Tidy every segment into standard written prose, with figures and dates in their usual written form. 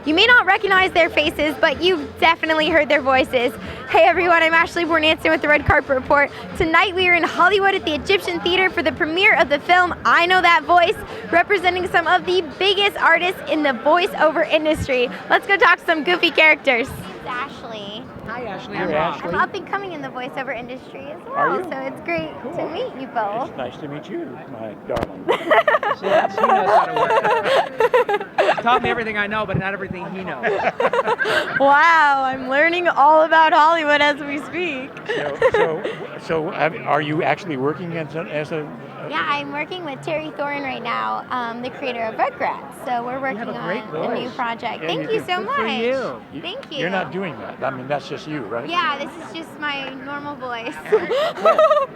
You may not recognize their faces, but you've definitely heard their voices. Hey everyone, I'm Ashley Bornancin with the Red Carpet Report. Tonight we are in Hollywood at the Egyptian Theater for the premiere of the film I Know That Voice, representing some of the biggest artists in the voiceover industry. Let's go talk to some goofy characters. This is Ashley. Hi Ashley, I'm I'm Rob. I'm up and coming in the voiceover industry as well, so it's great to meet you both. It's nice to meet you, my darling. See, that's, he knows how to work. He's taught me everything I know, but not everything he knows. Wow, I'm learning all about Hollywood as we speak. So are you actually working as a Yeah, I'm working with Terry Thorin right now, the creator of Rugrats. So we're working on a new project. Yeah, Thank you so much. you. Thank you. You're not doing that. I mean, that's just you, right? Yeah, this is just my normal voice.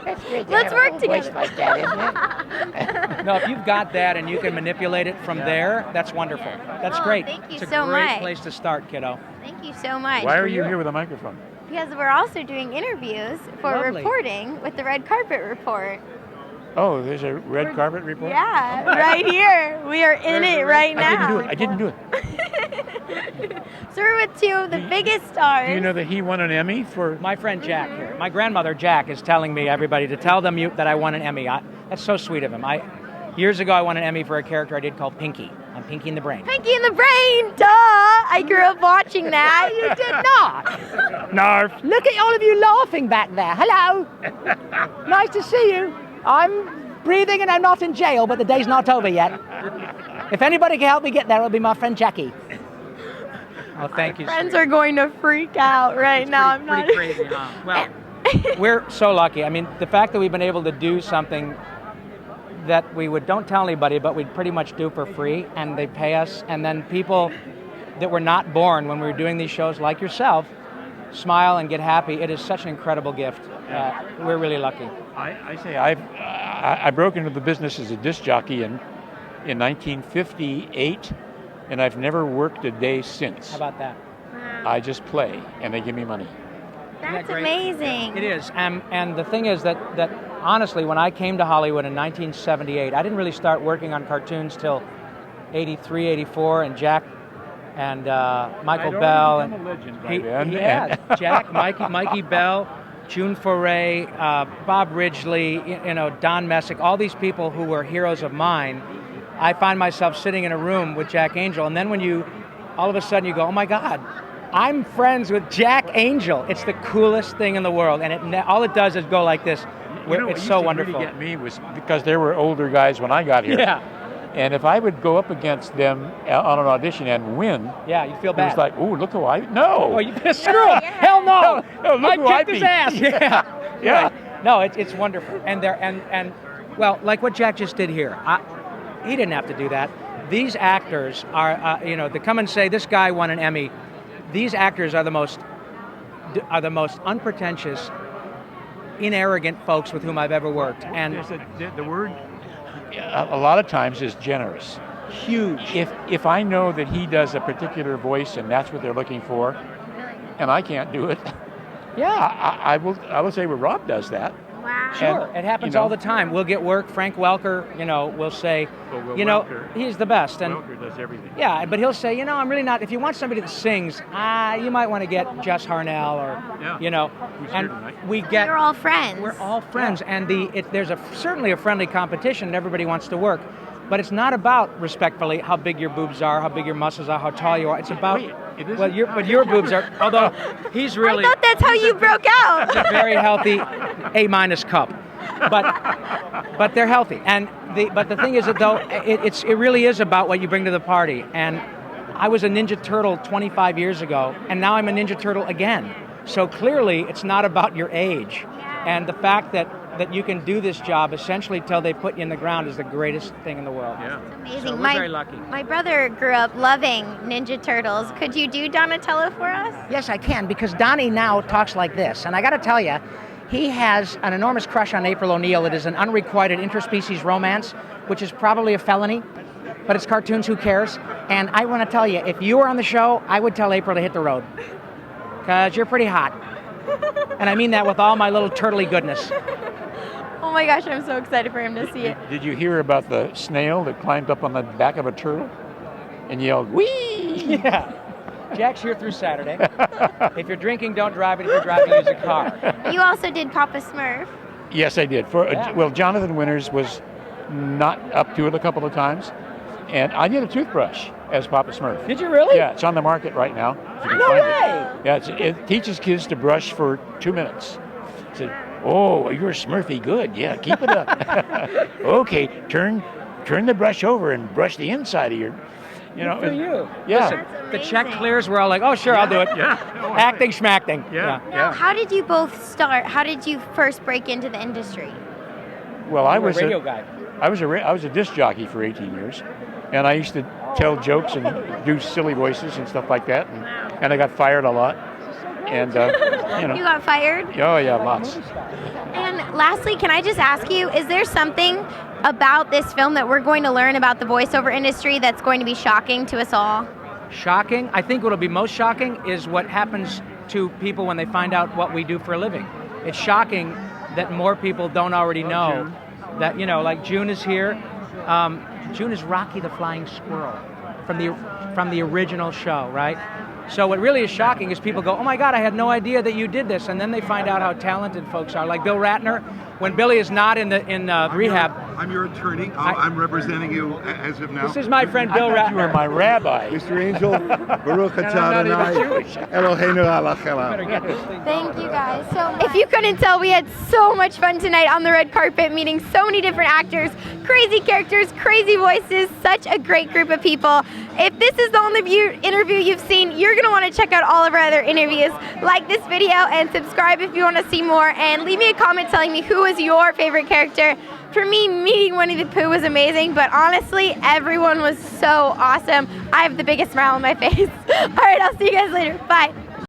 That's great. Let's work Voice together. like that, isn't it? No, if you've got that and you can manipulate it from there, that's wonderful. That's Oh, great. thank you it's a so great much. place to start, kiddo. Thank you so much. Why are you here with a microphone? Because we're also doing interviews for Lovely. reporting with the Red Carpet Report. Oh, there's a red carpet report? Yeah, right here. We are in it right now. I didn't do it. So we're with two of the biggest stars. Do you know that he won an Emmy for... My friend Jack here. My grandmother Jack is telling me, everybody, to tell them that I won an Emmy. That's so sweet of him. Years ago, I won an Emmy for a character I did called Pinky. I'm Pinky in the Brain. Pinky in the Brain, duh! I grew up watching that. You did not. Narf. Look at all of you laughing back there. Hello. Nice to see you. I'm breathing and I'm not in jail, but the day's not over yet. If anybody can help me get there, it'll be my friend Jackie. Oh, thank you. Friends are going to freak out right now. I'm not. Pretty crazy, huh? Well, we're so lucky. I mean, the fact that we've been able to do something that we don't tell anybody, but we'd pretty much do for free, and they pay us, and then people that were not born when we were doing these shows, like yourself, smile and get happy. It is such an incredible gift. We're really lucky. I say I broke into the business as a disc jockey in 1958, and I've never worked a day since. How about that? I just play, and they give me money. That's great? amazing. It is, and the thing is that honestly, when I came to Hollywood in 1978, I didn't really start working on cartoons till 83, 84, and Jack and Michael Bell. I'd already become a legend by then. Yeah, Jack, Mikey Bell, June Foray, Bob Ridgely, Don Messick, all these people who were heroes of mine. I find myself sitting in a room with Jack Angel, and then when all of a sudden you go, oh my God, I'm friends with Jack Angel. It's the coolest thing in the world, and all it does is go like this. It's so wonderful. What really get me was because there were older guys when I got here. Yeah. And if I would go up against them on an audition and win, yeah, you feel it bad. was like, oh, look who I... No! Oh, you screw him! Hell no! No, look who I kicked his beat. ass! Yeah. Yeah. Right. No, it's wonderful. And well, like what Jack just did here, he didn't have to do that. These actors are, to come and say, this guy won an Emmy, these actors are the most unpretentious, inarrogant folks with whom I've ever worked. And the word a lot of times is generous. Huge. If I know that he does a particular voice and that's what they're looking for, and I can't do it, yeah, I will say, well, Rob does that. Wow. Sure, it happens all the time. We'll get work. Frank Welker, will say, Welker, he's the best. And Welker does everything. yeah, but he'll say, I'm really not. If you want somebody that sings, you might want to get Jess Harnell or, Who's here and tonight. we get. We're all friends. We're all friends, and there's certainly a friendly competition, and everybody wants to work. But it's not about, respectfully, how big your boobs are, how big your muscles are, how tall you are. It's about, your boobs are, although he's really... I thought that's how you broke out. It's a very healthy A- cup. But they're healthy. But the thing is that, though, it really is about what you bring to the party. And I was a Ninja Turtle 25 years ago, and now I'm a Ninja Turtle again. So clearly, it's not about your age. And the fact that you can do this job essentially till they put you in the ground is the greatest thing in the world. Yeah. It's amazing. So we're very lucky. My brother grew up loving Ninja Turtles. Could you do Donatello for us? Yes, I can, because Donnie now talks like this. And I got to tell you, he has an enormous crush on April O'Neil. It is an unrequited interspecies romance, which is probably a felony, but it's cartoons, who cares? And I want to tell you, if you were on the show, I would tell April to hit the road, because you're pretty hot. And I mean that with all my little turtly goodness. Oh my gosh, I'm so excited for him to see it. Did you hear about the snail that climbed up on the back of a turtle and yelled, "Wee"? Yeah. Jack's here through Saturday. If you're drinking, don't drive it. If you're driving, use a car. You also did Papa Smurf. Yes, I did. Well, Jonathan Winters was not up to it a couple of times, and I did a toothbrush as Papa Smurf. Did you really? Yeah, it's on the market right now. If you can No find way! It. Yeah, it teaches kids to brush for 2 minutes. I said, oh, you're Smurfy good. Yeah, keep it up. Okay, turn the brush over and brush the inside of your, Good for you. Yeah. Listen, the check clears. We're all like, oh, sure, I'll do it. Yeah. Acting, schmacting. Yeah. Now, how did you both start? How did you first break into the industry? Well, I You're was a radio guy. I was a disc jockey for 18 years, and I used to tell jokes and do silly voices and stuff like that, and I got fired a lot. And You got fired? Oh yeah, lots. And lastly, can I just ask you, is there something about this film that we're going to learn about the voiceover industry that's going to be shocking to us all? Shocking? I think what'll be most shocking is what happens to people when they find out what we do for a living. It's shocking that more people don't already know that, like June is here. June is Rocky the Flying Squirrel from the original show, right? So what really is shocking is people go, oh my God, I had no idea that you did this. And then they find out how talented folks are. Like Bill Ratner, when Billy is not in rehab. I'm your attorney. I'm representing you as of now. This is my friend Bill Ratner. You were my rabbi. Mr. Angel, Baruch atah Adonai, Eloheinu alach elam. Thank you guys so much. If you couldn't tell, we had so much fun tonight on the red carpet, meeting so many different actors, crazy characters, crazy voices, such a great group of people. If this is the only interview you've seen, you're going to want to check out all of our other interviews. Like this video and subscribe if you want to see more, and leave me a comment telling me who was your favorite character. For me, meeting Winnie the Pooh was amazing, but honestly, everyone was so awesome. I have the biggest smile on my face. All right, I'll see you guys later. Bye.